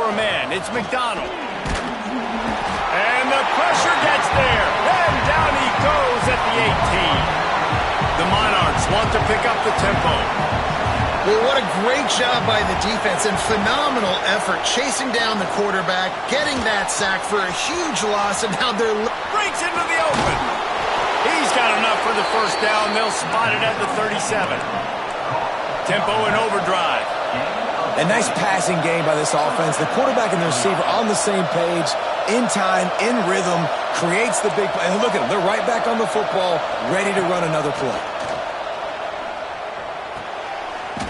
for a man. It's McDonald. And the pressure gets there. And down he goes at the 18. The Monarchs want to pick up the tempo. Well, what a great job by the defense and phenomenal effort chasing down the quarterback, getting that sack for a huge loss, and now they're... Breaks into the open. He's got enough for the first down. They'll spot it at the 37. Tempo and overdrive. A nice passing game by this offense. The quarterback and the receiver on the same page, in time, in rhythm, creates the big play. And look at them. They're right back on the football, ready to run another play.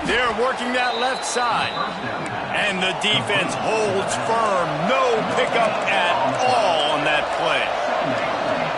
They're working that left side. And the defense holds firm. No pickup at all on that play.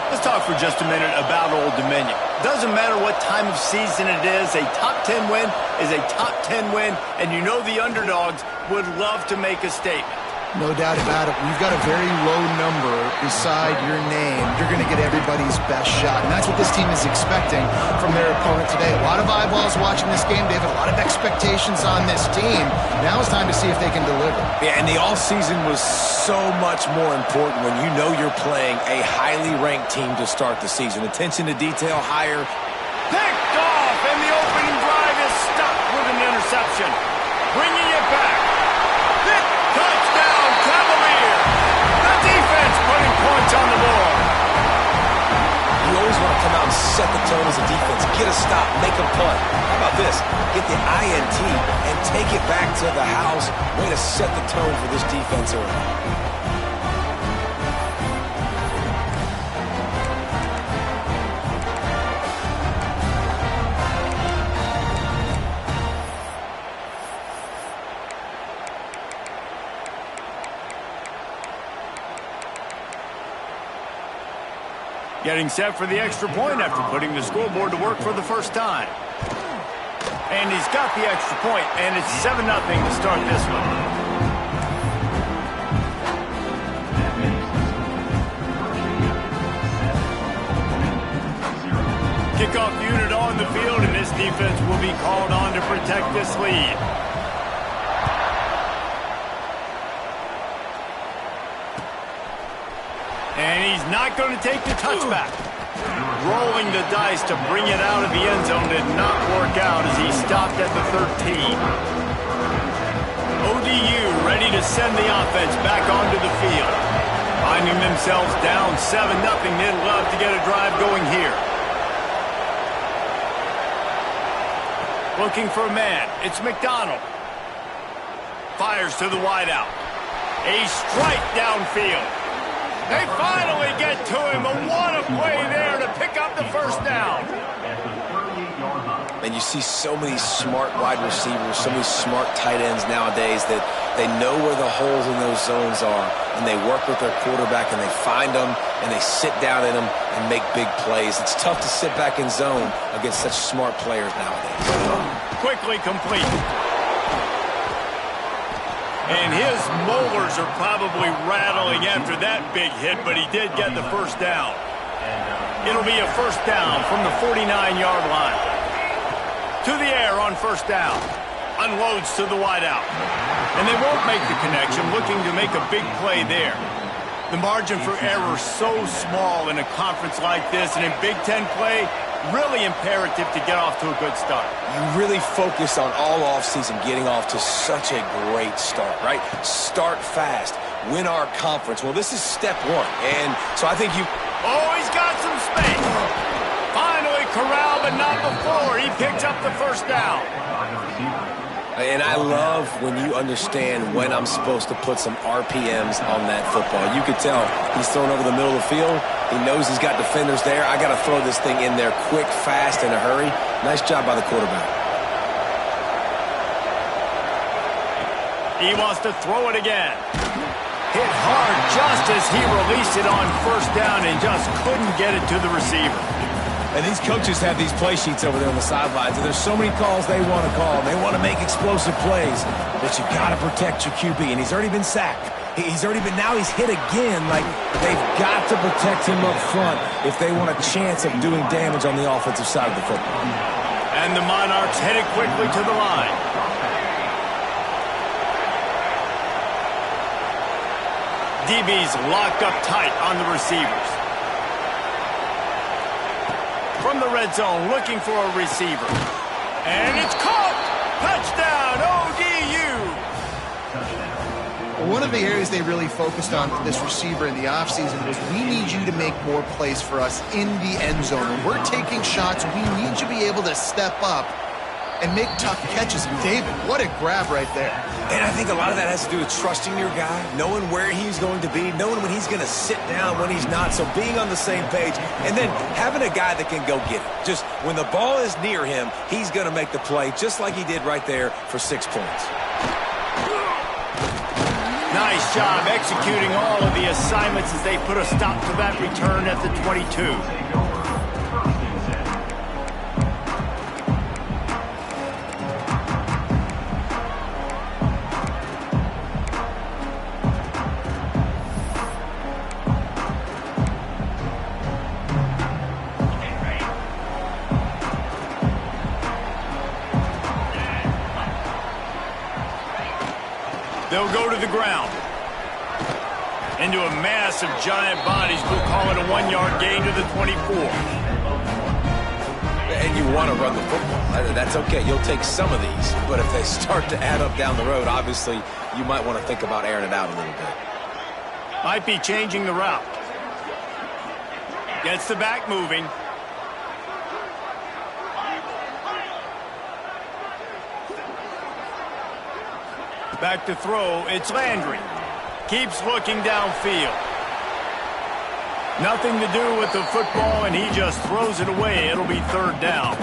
Let's talk for just a minute about Old Dominion. Doesn't matter what time of season it is, a top 10 win is a top 10 win, and you know the underdogs would love to make a statement. No doubt about it. We've got a very low number beside your name. You're going to get everybody's best shot, and that's what this team is expecting from their opponent today. A lot of eyeballs watching this game, David. A lot of expectations on this team. Now it's time to see if they can deliver. Yeah, and the offseason was so much more important when you know you're playing a highly ranked team to start the season. Attention to detail higher. Picked off, and the opening drive is stopped with an interception. Bringing it back. Touchdown, Cavaliers! The defense putting points on the board. You always want to come out and set the tone as a defense. Get a stop, make a punt. How about this? Get the INT and take it back to the house. Way to set the tone for this defense early. Getting set for the extra point after putting the scoreboard to work for the first time. And he's got the extra point, and it's 7-0 to start this one. Kickoff unit on the field, and this defense will be called on to protect this lead. And he's not going to take the touchback. Rolling the dice to bring it out of the end zone did not work out as he stopped at the 13. ODU ready to send the offense back onto the field. Finding themselves down 7-0, they'd love to get a drive going here. Looking for a man. It's McDonald. Fires to the wideout. A strike downfield. They finally get to him, but what a play there to pick up the first down. And you see so many smart wide receivers, so many smart tight ends nowadays that they know where the holes in those zones are, and they work with their quarterback, and they find them, and they sit down in them and make big plays. It's tough to sit back in zone against such smart players nowadays. Quickly complete. And his molars are probably rattling after that big hit, but he did get the first down. It'll be a first down from the 49-yard line. To the air on first down. Unloads to the wideout. And they won't make the connection, looking to make a big play there. The margin for error so small in a conference like this, and in Big Ten play, really imperative to get off to a good start. You really focus on all offseason getting off to such a great start, right? Start fast. Win our conference. Well, this is step one. And so I think you... Oh, he's got some space. Finally corralled, but not before. He picks up the first down. And I love when you understand when I'm supposed to put some RPMs on that football. You could tell he's thrown over the middle of the field. He knows he's got defenders there. I got to throw this thing in there quick, fast, in a hurry. Nice job by the quarterback. He wants to throw it again. Hit hard just as he released it on first down and just couldn't get it to the receiver. And these coaches have these play sheets over there on the sidelines, and there's so many calls they want to call. They want to make explosive plays, but you got to protect your QB, and he's already been sacked. Now he's hit again. Like, they've got to protect him up front if they want a chance of doing damage on the offensive side of the football. And the Monarchs headed quickly to the line. DB's locked up tight on the receivers. From the red zone, looking for a receiver. And it's caught! Touchdown, ODU! One of the areas they really focused on for this receiver in the offseason was we need you to make more plays for us in the end zone. When we're taking shots, we need you to be able to step up and make tough catches. David, what a grab right there. And I think a lot of that has to do with trusting your guy, knowing where he's going to be, knowing when he's going to sit down, when he's not, so being on the same page, and then having a guy that can go get it. Just when the ball is near him, he's going to make the play, just like he did right there for 6 points. Nice job executing all of the assignments as they put a stop to that return at the 22. They'll go to the ground. Into a mass of giant bodies. We'll call it a 1-yard gain to the 24. And you want to run the football. That's okay. You'll take some of these. But if they start to add up down the road, obviously, you might want to think about airing it out a little bit. Might be changing the route. Gets the back moving. Back to throw, it's Landry. Keeps looking downfield. Nothing to do with the football, and he just throws it away. It'll be 3rd down.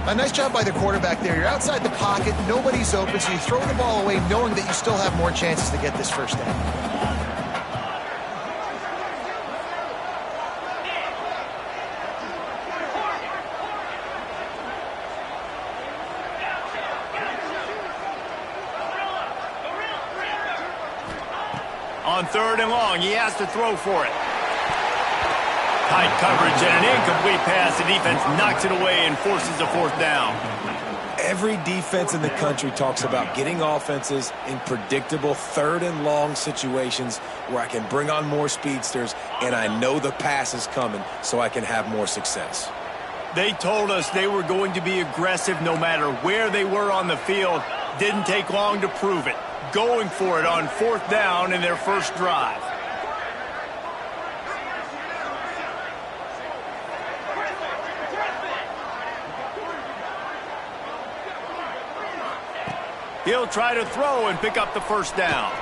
A nice job by the quarterback there. You're outside the pocket, nobody's open, so you throw the ball away knowing that you still have more chances to get this 1st down. On 3rd and long, he has to throw for it. Tight coverage and an incomplete pass. The defense knocks it away and forces a 4th down. Every defense in the country talks about getting offenses in predictable 3rd and long situations where I can bring on more speedsters and I know the pass is coming so I can have more success. They told us they were going to be aggressive no matter where they were on the field. Didn't take long to prove it. Going for it on 4th down in their first drive. He'll try to throw and pick up the 1st down.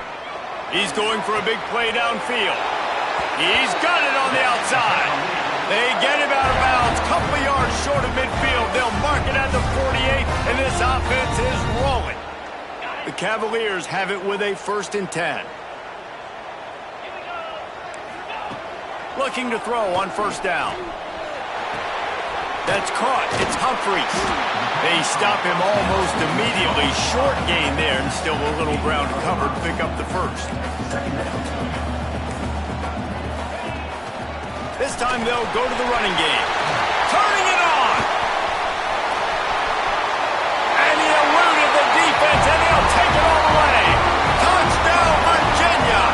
He's going for a big play downfield. He's got it on the outside. They get him out of bounds, couple of yards short of midfield. They'll mark it at the 48, and this offense is rolling. The Cavaliers have it with a 1st and 10. Looking to throw on 1st down. That's caught. It's Humphries. They stop him almost immediately. Short gain there, and still a little ground covered to pick up the 1st. This time they'll go to the running game. Turning it on! And he eluded the defense, and they'll take it all the way. Touchdown, Virginia!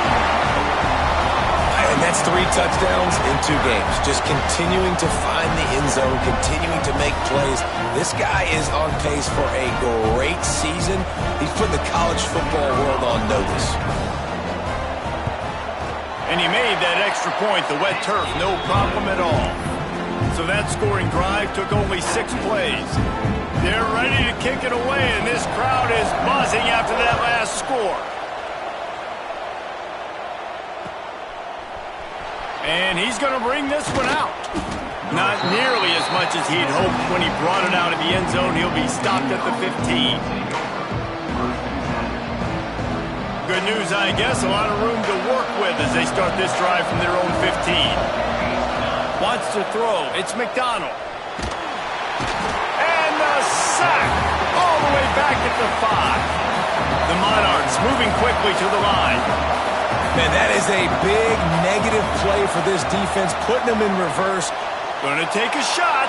And that's 3 touchdowns in 2 games. Just continuing to find the end zone, continuing to make plays. This guy is on pace for a great season. He's putting the college football world on notice. And he made that extra point, the wet turf, no problem at all. So that scoring drive took only 6 plays. They're ready to kick it away, and this crowd is buzzing after that last score. And he's going to bring this one out. Not nearly as much as he'd hoped when he brought it out of the end zone. He'll be stopped at the 15. Good news, I guess. A lot of room to work with as they start this drive from their own 15. Wants to throw. It's McDonald. And the sack all the way back at the 5. The Monarchs moving quickly to the line. Man, that is a big negative play for this defense, putting them in reverse. Going to take a shot.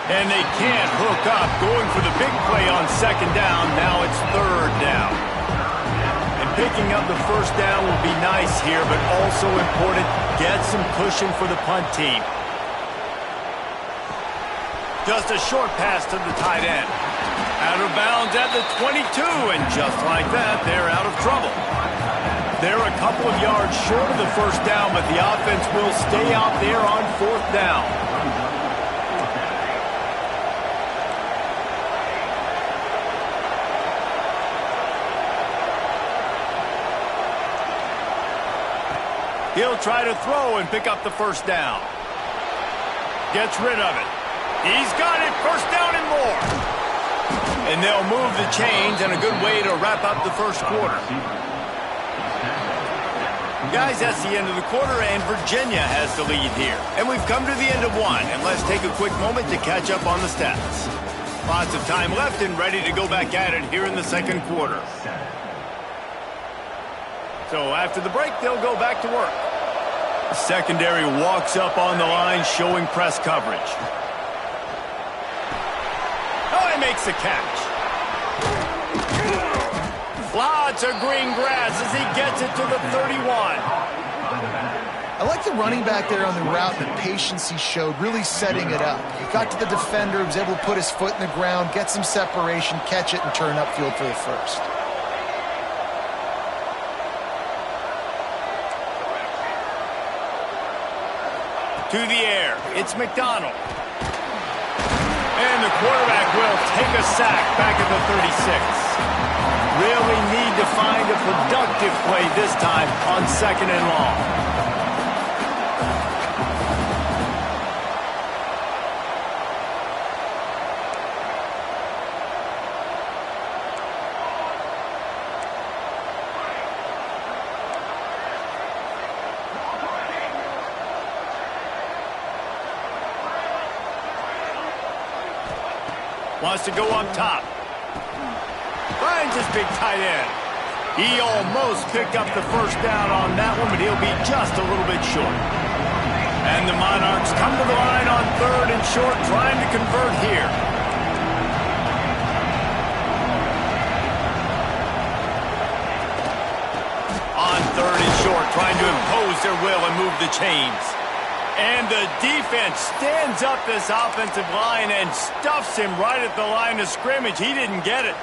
And they can't hook up. Going for the big play on 2nd down. Now it's 3rd down. picking up the first down will be nice here, but also important, get some cushion for the punt team. Just a short pass to the tight end. Out of bounds at the 22, and just like that, they're out of trouble. They're a couple of yards short of the first down, but the offense will stay out there on fourth down. He'll try to throw and pick up the first down. Gets rid of it. He's got it. First down and more. And they'll move the chains, and a good way to wrap up the first quarter. Guys, that's the end of the quarter, and Virginia has the lead here. And we've come to the end of one, and let's take a quick moment to catch up on the stats. Lots of time left and ready to go back at it here in the second quarter. So after the break, they'll go back to work. The secondary walks up on the line, showing press coverage. Oh, he makes the catch. Lots of green grass as he gets it to the 31. I like the running back there on the route, the patience he showed, really setting it up. He got to the defender, was able to put his foot in the ground, get some separation, catch it, and turn upfield for the first. To the air, it's McDonald. And the quarterback will take a sack back at the 36. Really need to find a productive play this time on second and long. Wants to go up top. Finds his big tight end. He almost picked up the first down on that one, but he'll be just a little bit short. And the Monarchs come to the line on third and short, trying to convert here. On third and short, trying to impose their will and move the chains. And the defense stands up this offensive line and stuffs him right at the line of scrimmage. He didn't get it.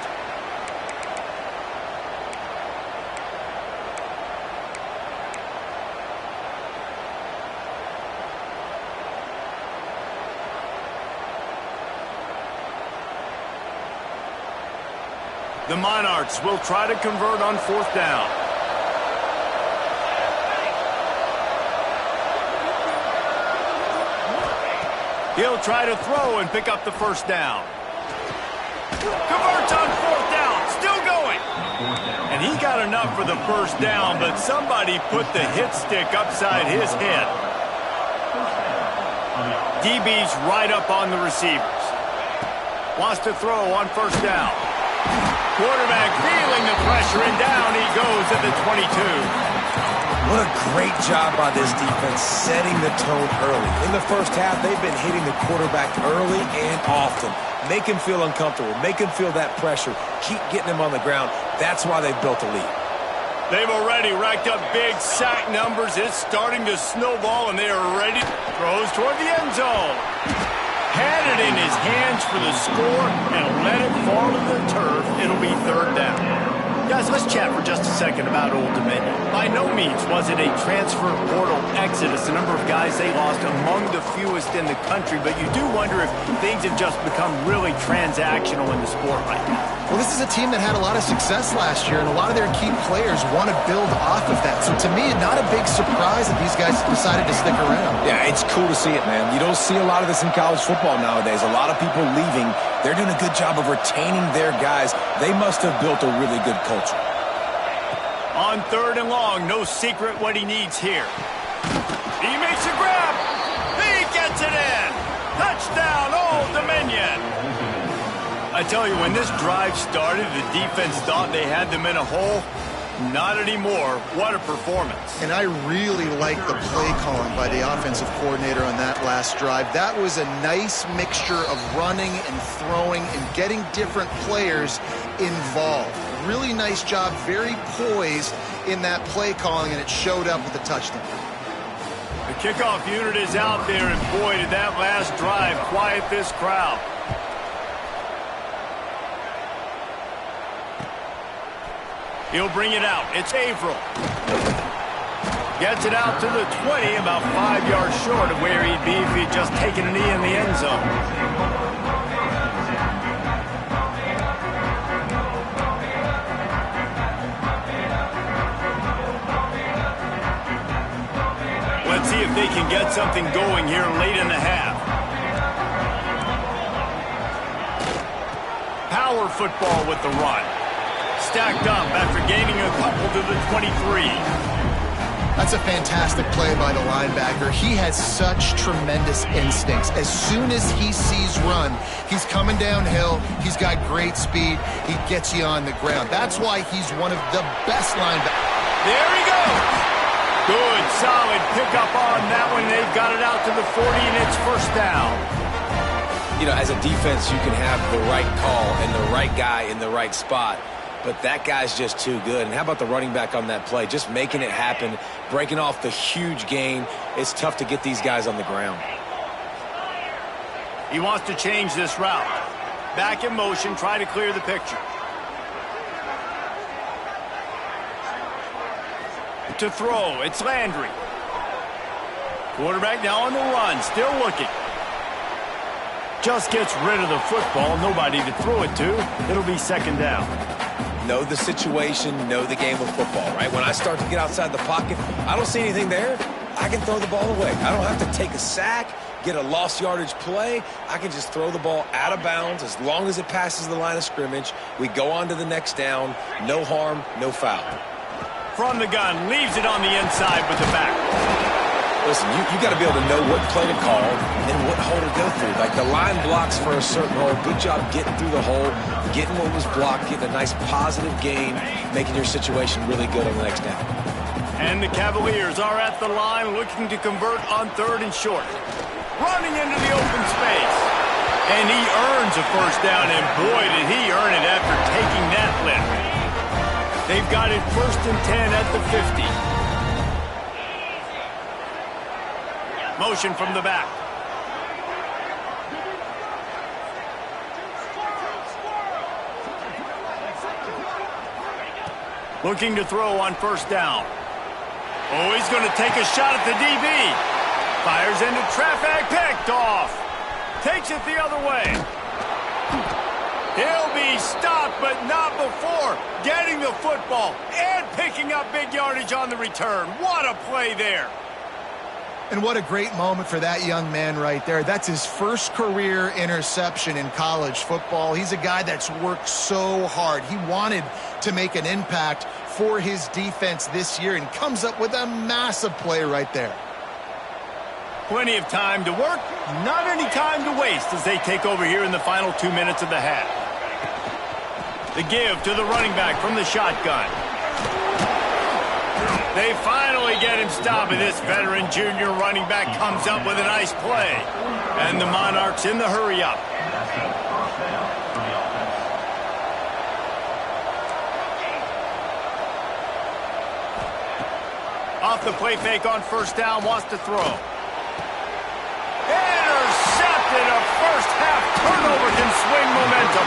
The Monarchs will try to convert on fourth down. He'll try to throw and pick up the first down. Converts on fourth down, still going. And he got enough for the first down, but somebody put the hit stick upside his head. DB's right up on the receivers. Wants to throw on first down. Quarterback feeling the pressure, and down he goes at the 22. What a great job by this defense setting the tone early. In the first half, they've been hitting the quarterback early and often. Make him feel uncomfortable. Make him feel that pressure. Keep getting him on the ground. That's why they've built a lead. They've already racked up big sack numbers. It's starting to snowball, and they are ready. Throws toward the end zone. Had it in his hands for the score and let it fall to the turf. It'll be third down. Guys, let's chat for just a second about Old Dominion. By no means was it a transfer portal exodus. The number of guys they lost among the fewest in the country, but you do wonder if things have just become really transactional in the sport right now. Well, this is a team that had a lot of success last year, and a lot of their key players want to build off of that. So to me, not a big surprise that these guys decided to stick around. Yeah, it's cool to see it, man. You don't see a lot of this in college football nowadays. A lot of people leaving. They're doing a good job of retaining their guys. They must have built a really good culture. On third and long, no secret what he needs here. He makes a grab. He gets it in. Touchdown, Old Dominion. I tell you, when this drive started, the defense thought they had them in a hole. Not anymore. What a performance. And I really like the play calling by the offensive coordinator on that last drive. That was a nice mixture of running and throwing and getting different players involved. Really nice job, very poised in that play calling, and it showed up with a touchdown. The kickoff unit is out there, and boy, did that last drive quiet this crowd. He'll bring it out. It's Averill. Gets it out to the 20, about 5 yards short of where he'd be if he'd just taken a knee in the end zone. Let's see if they can get something going here late in the half. Power football with the run. Stacked up after gaining a couple to the 23. That's a fantastic play by the linebacker. He has such tremendous instincts. As soon as he sees run, he's coming downhill. He's got great speed. He gets you on the ground. That's why he's one of the best linebackers. There he goes. Good, solid pickup on that one. They've got it out to the 40, and it's first down. You know, as a defense, you can have the right call and the right guy in the right spot. But that guy's just too good. And how about the running back on that play? Just making it happen, breaking off the huge gain. It's tough to get these guys on the ground. He wants to change this route. Back in motion, try to clear the picture. To throw, it's Landry. Quarterback now on the run, still looking. Just gets rid of the football, nobody to throw it to. It'll be second down. Know the situation, know the game of football, right? When I start to get outside the pocket, I don't see anything there, I can throw the ball away. I don't have to take a sack, get a lost yardage play. I can just throw the ball out of bounds as long as it passes the line of scrimmage. We go on to the next down. No harm, no foul. From the gun, leaves it on the inside with the back. Listen, you got to be able to know what play to call and what hole to go through. Like the line blocks for a certain hole. Good job getting through the hole, getting what was blocked, getting a nice positive gain, making your situation really good on the next down. And the Cavaliers are at the line looking to convert on 3rd and short. Running into the open space. And he earns a first down, and boy, did he earn it after taking that lift. They've got it 1st and 10 at the 50. Motion from the back. Looking to throw on 1st down. Oh, he's going to take a shot at the DB. Fires into traffic, picked off. Takes it the other way. He'll be stopped, but not before getting the football and picking up big yardage on the return. What a play there. And what a great moment for that young man right there. That's his first career interception in college football. He's a guy that's worked so hard. He wanted to make an impact for his defense this year and comes up with a massive play right there. Plenty of time to work, not any time to waste as they take over here in the final 2 minutes of the half. The give to the running back from the shotgun. They finally get him stopped, and this veteran junior running back comes up with a nice play. And the Monarchs in the hurry-up. Off the play fake on 1st down, wants to throw. Intercepted. A first-half turnover can swing momentum.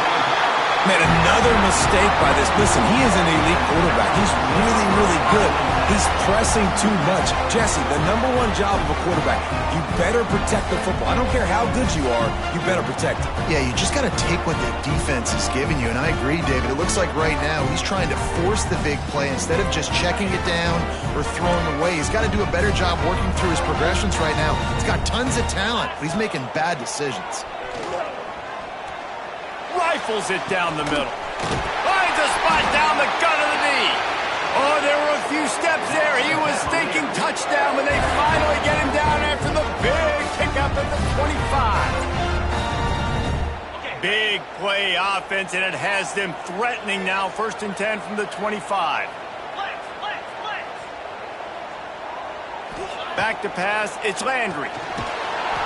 Man, another mistake by this. Listen, he is an elite quarterback. He's really, really good. He's pressing too much. Jesse, the #1 job of a quarterback, you better protect the football. I don't care how good you are, you better protect it. Yeah, you just got to take what the defense is giving you, and I agree, David. It looks like right now he's trying to force the big play instead of just checking it down or throwing away. He's got to do a better job working through his progressions right now. He's got tons of talent, but he's making bad decisions. Rifles it down the middle. Finds a spot down the gut of the knee. Oh, there were a few steps there. He was thinking touchdown, but they finally get him down after the big pickup at the 25. Big play offense, and it has them threatening now. 1st and 10 from the 25. Back to pass, it's Landry.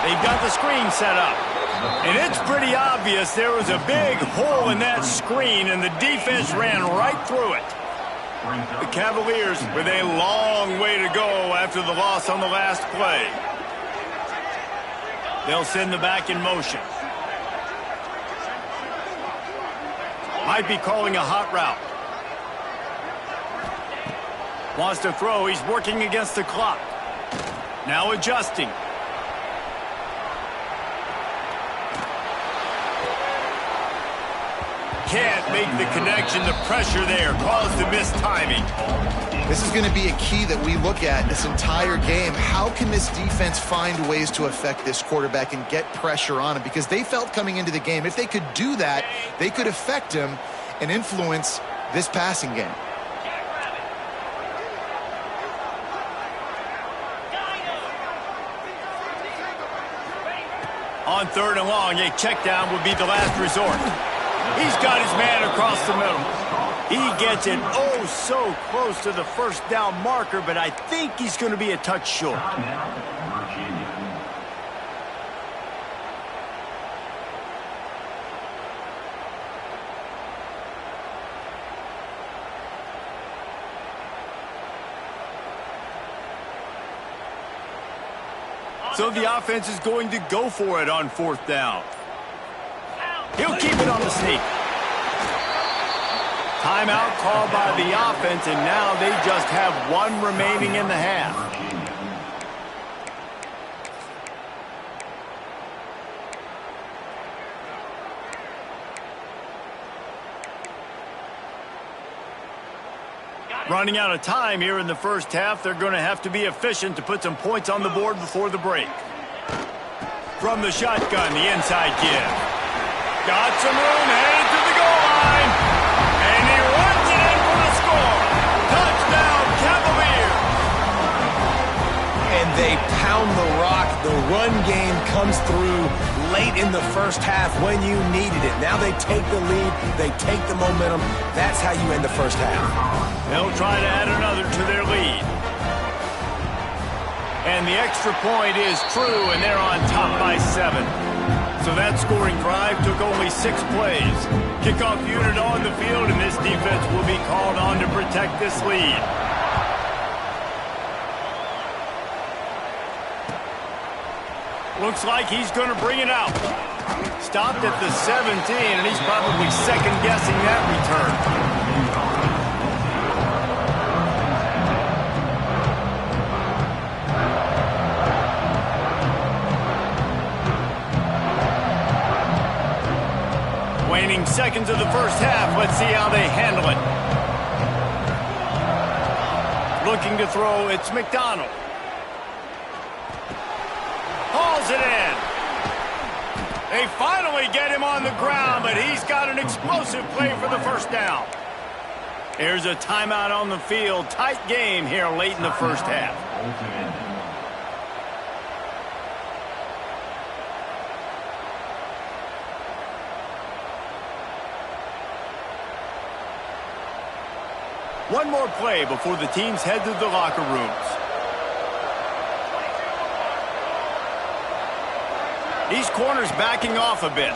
They've got the screen set up. And it's pretty obvious there was a big hole in that screen, and the defense ran right through it. The Cavaliers with a long way to go after the loss on the last play. They'll send the back in motion. Might be calling a hot route. Wants to throw. He's working against the clock. Now adjusting. Can't make the connection. The pressure there caused the missed timing. This is going to be a key that we look at this entire game. How can this defense find ways to affect this quarterback and get pressure on him? Because they felt coming into the game, if they could do that, they could affect him and influence this passing game. On 3rd and long, a check down would be the last resort. He's got his man across the middle. He gets it oh so close to the first down marker, but I think he's going to be a touch short. So the offense is going to go for it on 4th down. He'll keep it on the sneak. Timeout called by the offense, and now they just have one remaining in the half. Running out of time here in the first half. They're going to have to be efficient to put some points on the board before the break. From the shotgun, the inside give. Got some room, headed to the goal line. And he runs it in for the score. Touchdown, Cavaliers. And they pound the rock. The run game comes through late in the first half when you needed it. Now they take the lead. They take the momentum. That's how you end the first half. They'll try to add another to their lead. And the extra point is true, and they're on top by 7. So that scoring drive took only 6 plays. Kickoff unit on the field, and this defense will be called on to protect this lead. Looks like he's going to bring it out. Stopped at the 17, and he's probably second-guessing that return. Waning seconds of the first half. Let's see how they handle it. Looking to throw, it's McDonald. Hauls it in. They finally get him on the ground, but he's got an explosive play for the first down. There's a timeout on the field. Tight game here late in the first half. One more play before the teams head to the locker rooms. These corners backing off a bit.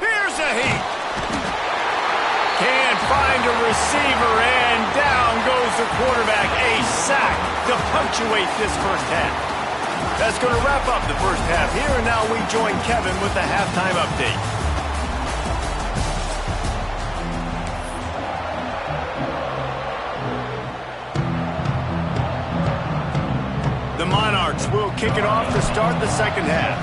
Here's a heat. Can't find a receiver, and down goes the quarterback. A sack to punctuate this first half. That's going to wrap up the first half here, and now we join Kevin with the halftime update. The Monarchs will kick it off to start the second half.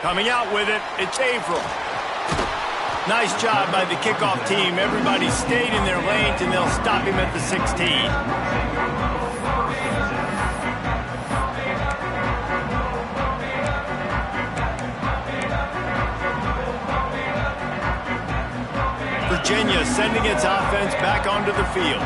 Coming out with it, it's Averill. Nice job by the kickoff team. Everybody stayed in their lanes, and they'll stop him at the 16. Virginia sending its offense back onto the field.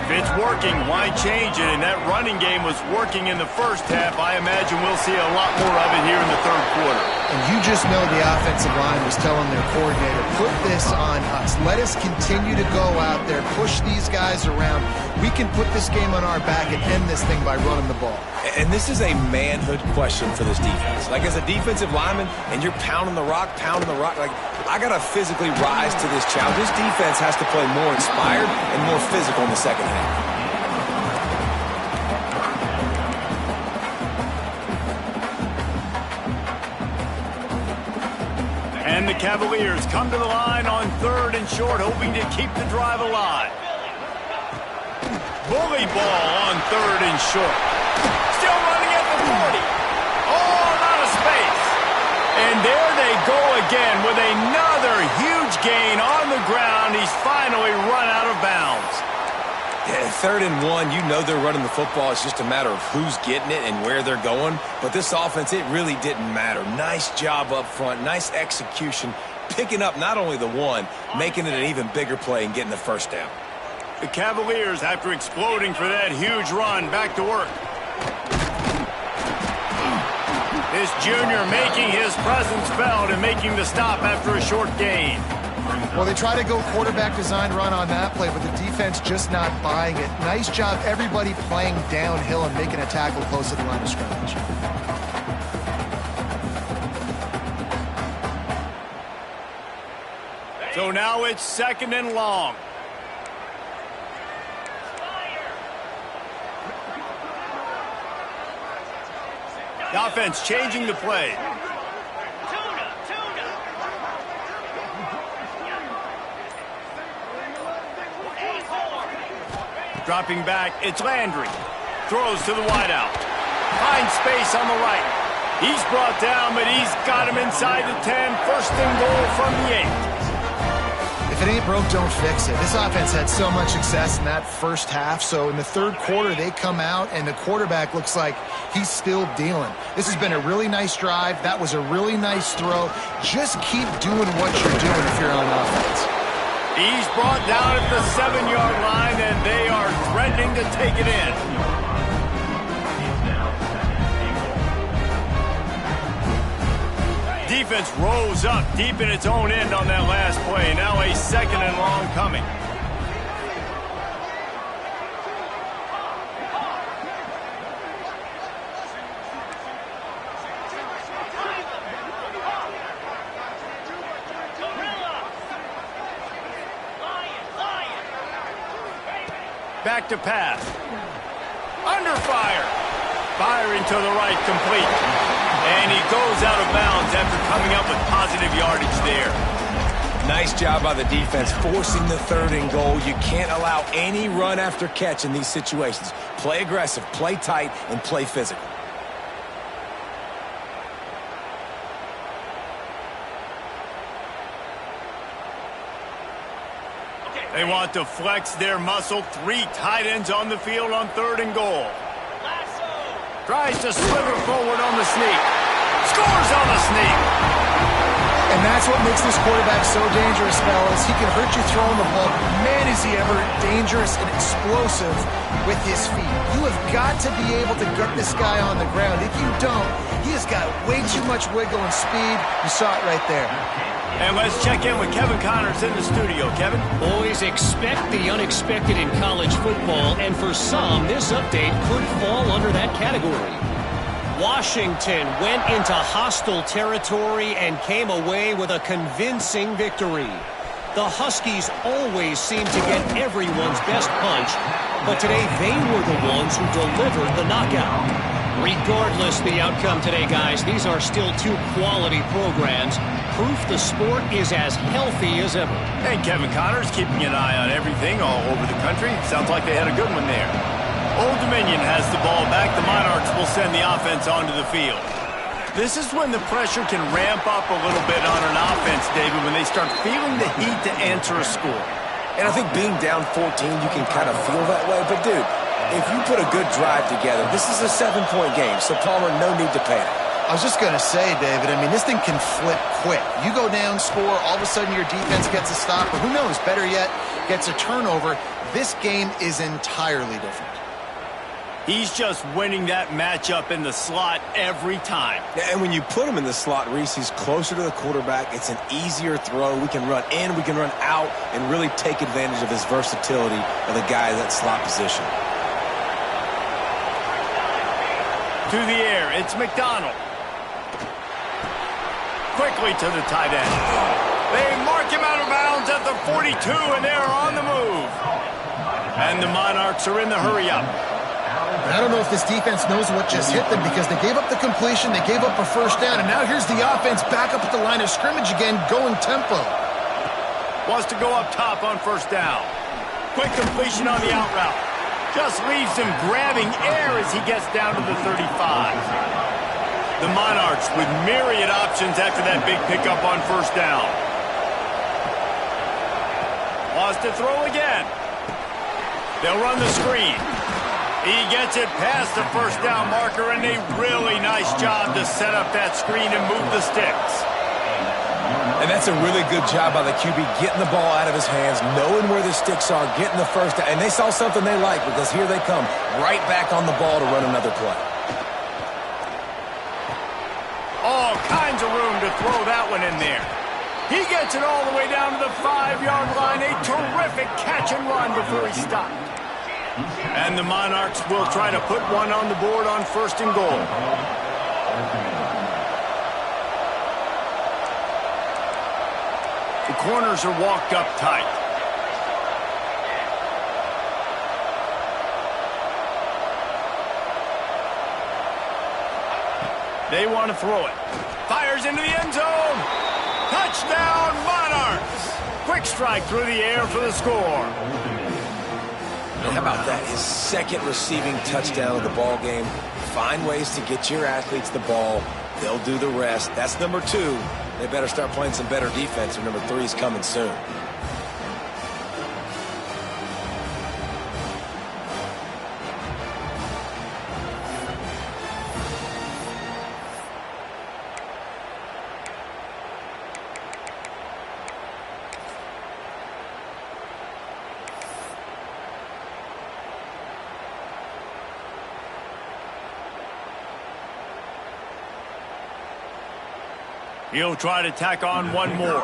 If it's working, why change it? And that running game was working in the first half. I imagine we'll see a lot more of it here in the third quarter. And you just know the offensive line was telling their coordinator, put this on us. Let us continue to go out there, push these guys around. We can put this game on our back and end this thing by running the ball. And this is a manhood question for this defense. Like, as a defensive lineman, and you're pounding the rock, like, I got to physically rise to this challenge. This defense has to play more inspired and more physical in the second half. And the Cavaliers come to the line on 3rd and short, hoping to keep the drive alive. Bully ball on 3rd and short. Still running at the 40. All out of space. And there they go again with another huge gain on the ground. He's finally run out of bounds. Yeah, 3rd and 1, you know they're running the football. It's just a matter of who's getting it and where they're going. But this offense, it really didn't matter. Nice job up front, nice execution, picking up not only the one, making it an even bigger play and getting the first down. The Cavaliers, after exploding for that huge run, back to work. This junior making his presence felt and making the stop after a short gain. Well, they try to go quarterback design run on that play, but the defense just not buying it. Nice job, everybody playing downhill and making a tackle close to the line of scrimmage. So now it's 2nd and long. The offense changing the play. Dropping back, it's Landry. Throws to the wideout. Finds space on the right. He's brought down, but he's got him inside the 10. 1st and goal from the 8. If it ain't broke, don't fix it. This offense had so much success in that first half, so in the 3rd quarter, they come out, and the quarterback looks like he's still dealing. This has been a really nice drive. That was a really nice throw. Just keep doing what you're doing if you're on offense. He's brought down at the 7-yard line, and they are threatening to take it in. Defense rose up deep in its own end on that last play. Now a 2nd and long coming. Back to pass. Under fire. Firing to the right, complete. And he goes out of bounds after coming up with positive yardage there. Nice job by the defense, forcing the 3rd and goal. You can't allow any run after catch in these situations. Play aggressive, play tight, and play physical. They want to flex their muscle. 3 tight ends on the field on 3rd and goal. Tries to slither forward on the sneak. Scores on the sneak. And that's what makes this quarterback so dangerous, fellas. He can hurt you throwing the ball. Man, is he ever dangerous and explosive with his feet. You have got to be able to get this guy on the ground. If you don't, he has got way too much wiggle and speed. You saw it right there. And let's check in with Kevin Connors in the studio. Kevin? Always expect the unexpected in college football, and for some, this update could fall under that category. Washington went into hostile territory and came away with a convincing victory. The Huskies always seem to get everyone's best punch, but today they were the ones who delivered the knockout. Regardless the outcome today, guys, these are still 2 quality programs. Proof the sport is as healthy as ever. And Kevin Connors keeping an eye on everything all over the country. Sounds like they had a good one there. Old Dominion has the ball back. The Monarchs will send the offense onto the field. This is when the pressure can ramp up a little bit on an offense, David, when they start feeling the heat to answer a score. And I think being down 14, you can kind of feel that way. But, dude, if you put a good drive together, this is a 7-point game, so Palmer, no need to panic. I was just going to say, David, I mean, this thing can flip quick. You go down, score, all of a sudden your defense gets a stop, or who knows, better yet, gets a turnover. This game is entirely different. He's just winning that matchup in the slot every time. And when you put him in the slot, Reese, he's closer to the quarterback. It's an easier throw. We can run in, we can run out, and really take advantage of his versatility of the guy in that slot position. To the air, it's McDonald. Quickly to the tight end. They mark him out of bounds at the 42, and they're on the move. And the Monarchs are in the hurry-up. I don't know if this defense knows what just hit them because they gave up the completion, they gave up a first down, and now here's the offense back up at the line of scrimmage again, going tempo. Wants to go up top on first down. Quick completion on the out route. Just leaves him grabbing air as he gets down to the 35. The Monarchs with myriad options after that big pickup on first down. Wants to throw again. They'll run the screen. He gets it past the first down marker, and a really nice job to set up that screen and move the sticks. And that's a really good job by the QB, getting the ball out of his hands, knowing where the sticks are, getting the first down. And they saw something they like because here they come, right back on the ball to run another play. All kinds of room to throw that one in there. He gets it all the way down to the 5-yard line. A terrific catch and run before he stopped. And the Monarchs will try to put one on the board on first and goal. The corners are walked up tight. They want to throw it. Fires into the end zone. Touchdown, Monarchs! Quick strike through the air for the score. How about that? His second receiving touchdown of the ball game. Find ways to get your athletes the ball. They'll do the rest. That's number 2. They better start playing some better defense, or number 3 is coming soon. He'll try to tack on one more.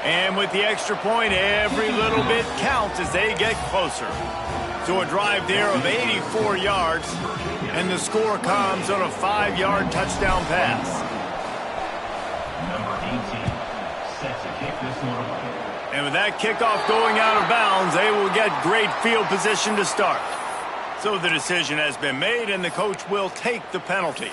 And with the extra point, every little bit counts as they get closer. So a drive there of 84 yards, and the score comes on a 5-yard touchdown pass. And with that kickoff going out of bounds, they will get great field position to start. So the decision has been made, and the coach will take the penalty.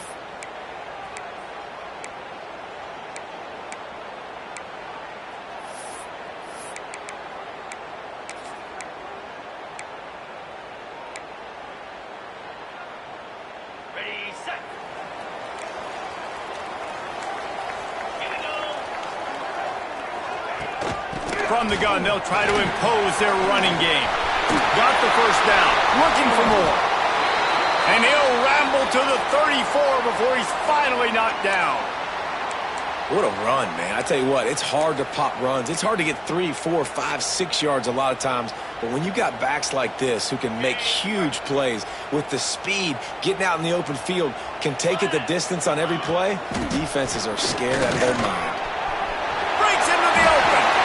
From the gun, they'll try to impose their running game. Got the first down, looking for more. And he'll ramble to the 34 before he's finally knocked down. What a run, man. I tell you what, it's hard to pop runs. It's hard to get 3, 4, 5, 6 yards a lot of times. But when you got backs like this who can make huge plays with the speed, getting out in the open field, can take it the distance on every play, defenses are scared out of their mind. Breaks into the open.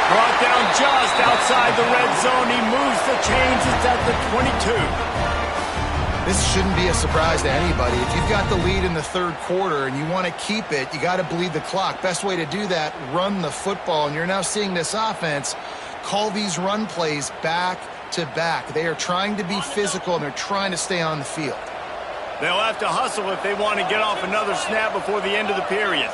Brought down just outside the red zone. He moves the chains. It's at the 22. This shouldn't be a surprise to anybody. If you've got the lead in the third quarter and you want to keep it, you got to bleed the clock. Best way to do that, run the football. And you're now seeing this offense call these run plays back to back. They are trying to be physical, and they're trying to stay on the field. They'll have to hustle if they want to get off another snap before the end of the period.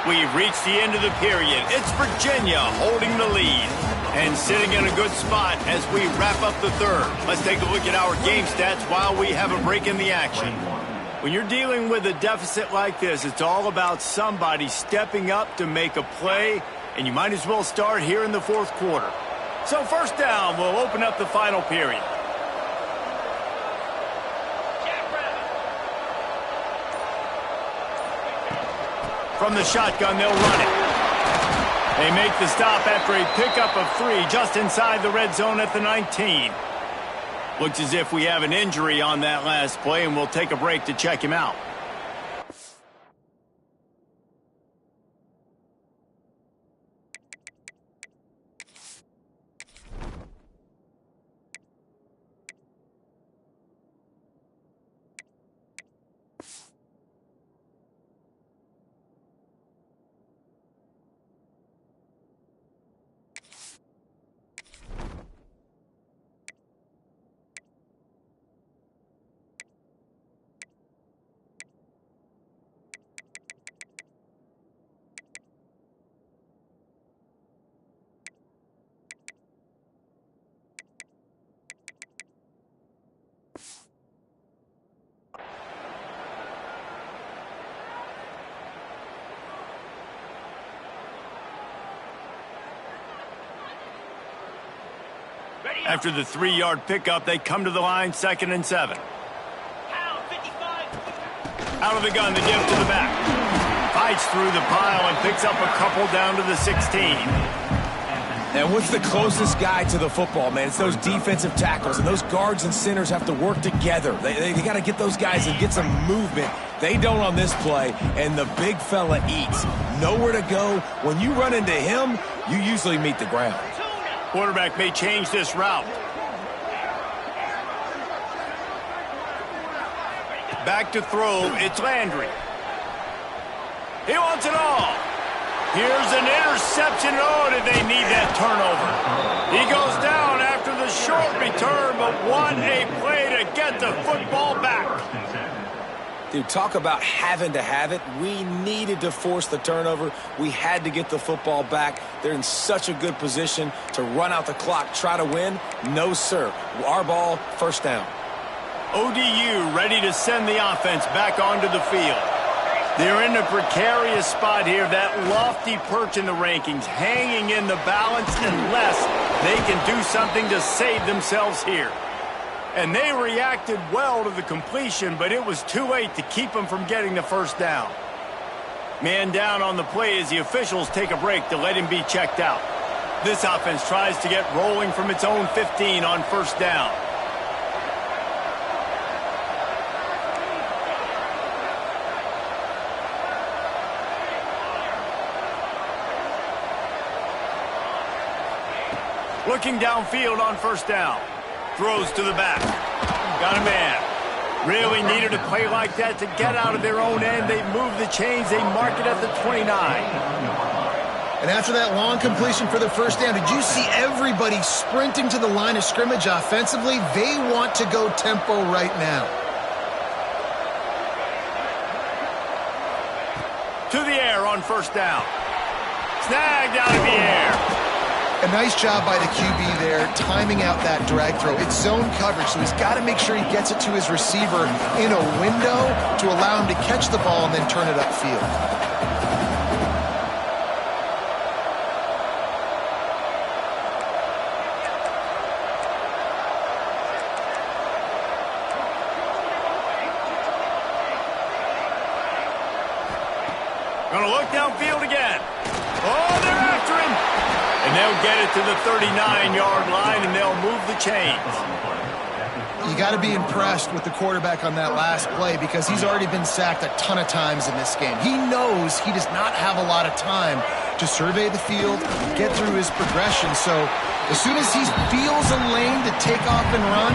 We've reached the end of the period. It's Virginia holding the lead and sitting in a good spot as we wrap up the third. Let's take a look at our game stats while we have a break in the action. When you're dealing with a deficit like this, it's all about somebody stepping up to make a play, and you might as well start here in the fourth quarter. So first down, we'll open up the final period. From the shotgun, they'll run it. They make the stop after a pickup of 3 just inside the red zone at the 19. Looks as if we have an injury on that last play, and we'll take a break to check him out. After the 3-yard pickup, they come to the line, 2nd and 7. Out of the gun, the give to the back. Fights through the pile and picks up a couple down to the 16. And what's the closest guy to the football, man? It's those defensive tackles, and those guards and centers have to work together. They got to get those guys and get some movement. They don't on this play, and the big fella eats. Nowhere to go. When you run into him, you usually meet the ground. Quarterback may change this route. Back to throw, it's Landry. He wants it all. Here's an interception. Oh, did they need that turnover? He goes down after the short return, but what a play to get the football back. Dude, talk about having to have it. We needed to force the turnover. We had to get the football back. They're in such a good position to run out the clock, try to win. No, sir. Our ball, first down. ODU ready to send the offense back onto the field. They're in a precarious spot here, that lofty perch in the rankings, hanging in the balance unless they can do something to save themselves here. And they reacted well to the completion, but it was too late to keep them from getting the first down. Man down on the play as the officials take a break to let him be checked out. This offense tries to get rolling from its own 15 on first down. Looking downfield on first down. Throws to the back. Got a man. Really needed a play like that to get out of their own end. They move the chains. They mark it at the 29. And after that long completion for the first down, did you see everybody sprinting to the line of scrimmage offensively? They want to go tempo right now. To the air on first down. Snagged out of the air. A nice job by the QB there, timing out that drag throw. It's zone coverage, so he's got to make sure he gets it to his receiver in a window to allow him to catch the ball and then turn it upfield. Gonna look downfield again. Oh, they're after him. And they'll get it to the 39-yard line, and they'll move the chains. You got to be impressed with the quarterback on that last play because he's already been sacked a ton of times in this game. He knows he does not have a lot of time to survey the field, get through his progression. So as soon as he feels a lane to take off and run,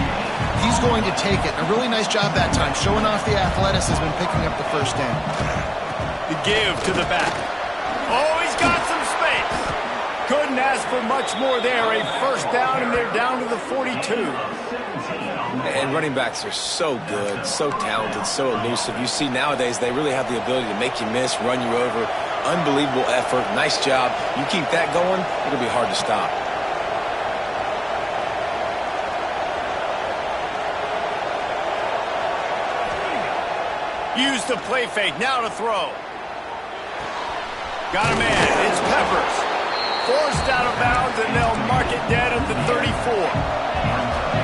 he's going to take it. A really nice job that time, showing off the athleticism and picking up the first down. The give to the back. Oh, he's got some space. Couldn't ask for much more there. A first down, and they're down to the 42. And running backs are so good, so talented, so elusive. You see nowadays they really have the ability to make you miss, run you over. Unbelievable effort. Nice job. You keep that going, it'll be hard to stop. Use the play fake. Now to throw. Got a man. It's Peppers. Forced out of bounds, and they'll mark it dead at the 34.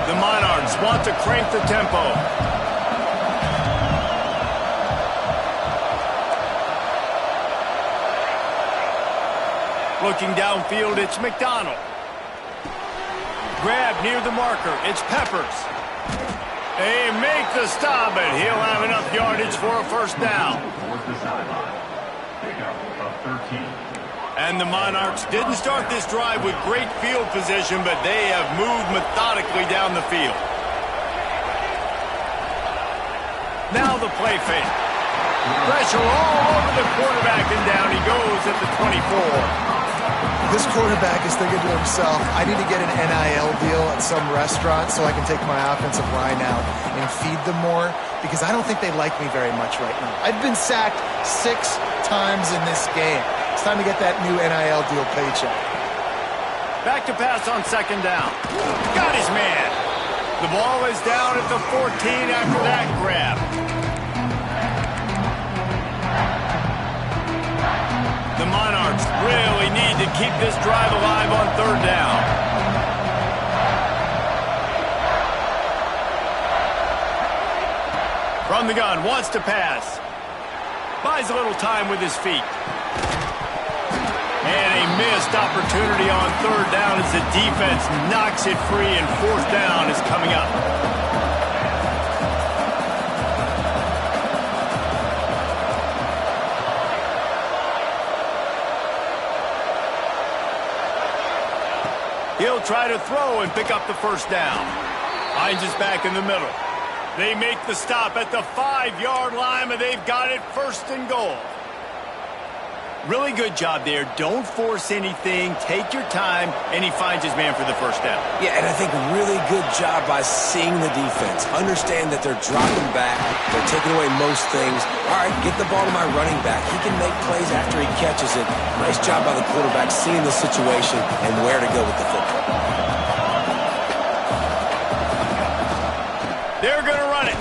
The Monarchs want to crank the tempo. Looking downfield, it's McDonald. Grab near the marker. It's Peppers. They make the stop, and he'll have enough yardage for a first down. And the Monarchs didn't start this drive with great field position, but they have moved methodically down the field. Now the play fake. Pressure all over the quarterback, and down he goes at the 24. This quarterback is thinking to himself, I need to get an NIL deal at some restaurant so I can take my offensive line out and feed them more, because I don't think they like me very much right now. I've been sacked 6 times in this game. It's time to get that new NIL deal paycheck. Back to pass on second down. Got his man. The ball is down at the 14 after that grab. The Monarchs really need to keep this drive alive on third down. From the gun, wants to pass. Buys a little time with his feet. And a missed opportunity on third down as the defense knocks it free, and fourth down is coming up. He'll try to throw and pick up the first down. Hines is back in the middle. They make the stop at the 5-yard line, and they've got it first and goal. Really good job there. Don't force anything. Take your time, and he finds his man for the first down. Yeah, and I think really good job by seeing the defense. Understand that they're dropping back. They're taking away most things. All right, get the ball to my running back. He can make plays after he catches it. Nice job by the quarterback seeing the situation and where to go with the football. They're going to run it.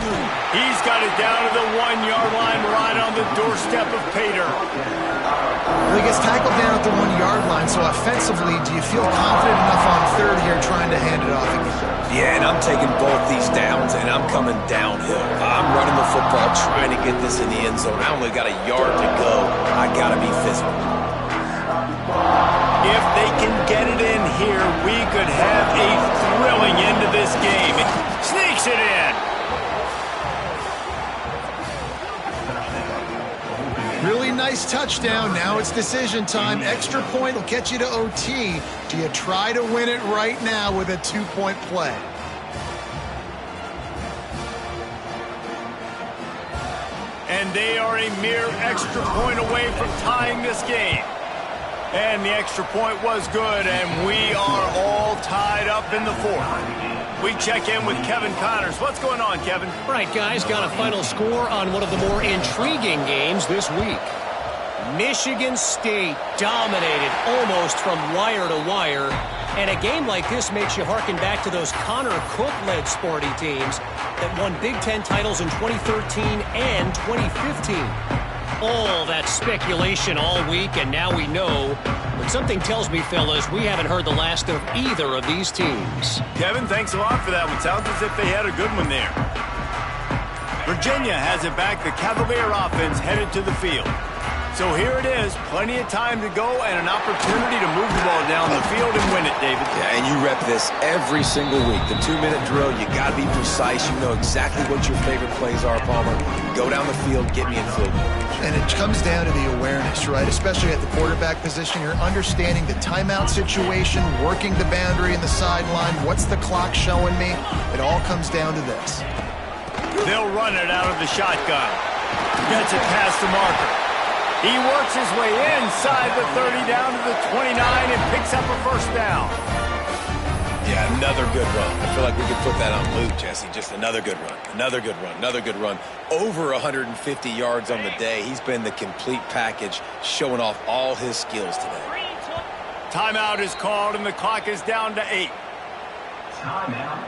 He's got it down to the 1-yard line, right on the doorstep of Pater. Well, he gets tackled down at the 1-yard line, so offensively, do you feel confident enough on third here trying to hand it off again? Yeah, and I'm taking both these downs, and I'm coming downhill. I'm running the football, trying to get this in the end zone. I only got a yard to go. I got to be physical. If they can get it in here, we could have a thrilling end to this game. Sneaks it in. Really nice touchdown. Now it's decision time. Extra point will get you to OT. Do you try to win it right now with a 2-point play? And they are a mere extra point away from tying this game. And the extra point was good, and we are all tied up in the fourth. We check in with Kevin Connors. What's going on, Kevin? Right, guys, got a final score on one of the more intriguing games this week. Michigan State dominated almost from wire to wire. And a game like this makes you harken back to those Connor Cook-led Sparty teams that won Big Ten titles in 2013 and 2015. All that speculation all week, and now we know. But something tells me, fellas, we haven't heard the last of either of these teams. Kevin, thanks a lot for that one. Sounds as if they had a good one there. Virginia has it back. The Cavalier offense headed to the field. So here it is, plenty of time to go and an opportunity to move the ball down the field and win it, David. Yeah, and you rep this every single week. The 2-minute drill, you got to be precise. You know exactly what your favorite plays are, Palmer. Go down the field, get me in field goal. And it comes down to the awareness, right? Especially at the quarterback position. You're understanding the timeout situation, working the boundary and the sideline. What's the clock showing me? It all comes down to this. They'll run it out of the shotgun. Gets it past the marker. He works his way inside the 30 down to the 29 and picks up a first down. Yeah, another good run. I feel like we could put that on loop, Jesse. Just another good run. Another good run. Another good run. Over 150 yards on the day. He's been the complete package, showing off all his skills today. Timeout is called, and the clock is down to 8. Timeout,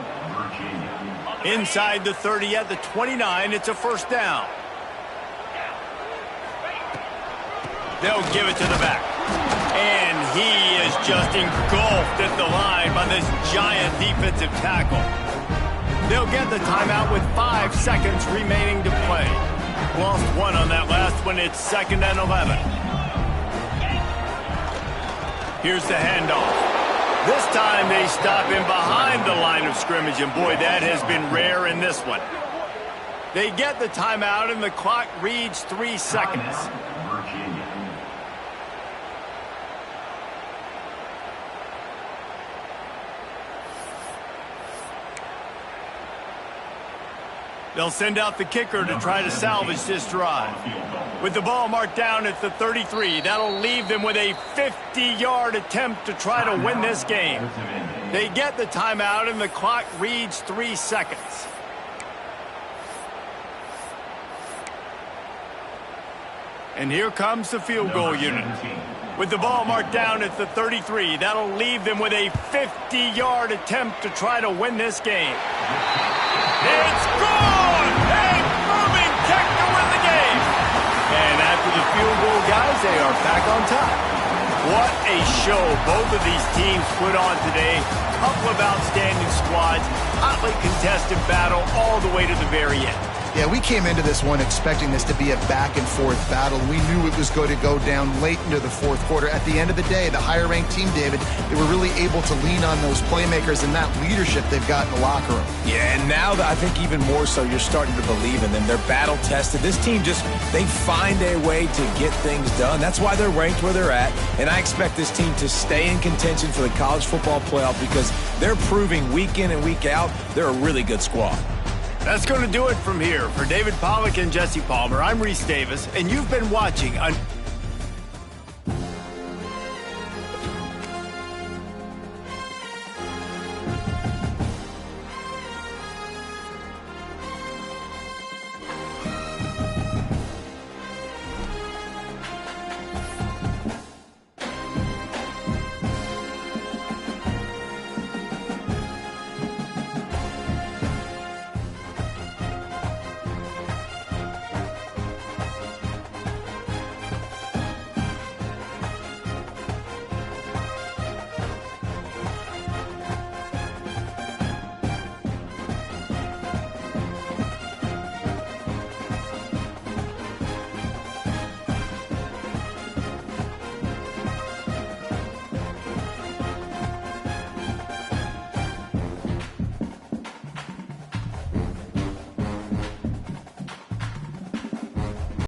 Virginia. Inside the 30 at the 29, it's a first down. They'll give it to the back. And he is just engulfed at the line by this giant defensive tackle. They'll get the timeout with 5 seconds remaining to play. Lost one on that last one. It's 2nd and 11. Here's the handoff. This time they stop him behind the line of scrimmage, and boy, that has been rare in this one. They get the timeout, and the clock reads 3 seconds. Virginia. They'll send out the kicker to try to salvage this drive. With the ball marked down at the 33, that'll leave them with a 50-yard attempt to try to win this game. They get the timeout, and the clock reads 3 seconds. And here comes the field goal unit. With the ball marked down at the 33, that'll leave them with a 50-yard attempt to try to win this game. It's gone! A booming kick to win the game! And after the field goal, guys, they are back on top. What a show both of these teams put on today. Couple of outstanding squads, hotly contested battle all the way to the very end. Yeah, we came into this one expecting this to be a back-and-forth battle. We knew it was going to go down late into the fourth quarter. At the end of the day, the higher-ranked team, David, they were really able to lean on those playmakers and that leadership they've got in the locker room. Yeah, and now I think even more so, you're starting to believe in them. They're battle-tested. This team they find a way to get things done. That's why they're ranked where they're at, and I expect this team to stay in contention for the college football playoff because they're proving week in and week out they're a really good squad. That's going to do it from here. For David Pollack and Jesse Palmer, I'm Reese Davis, and you've been watching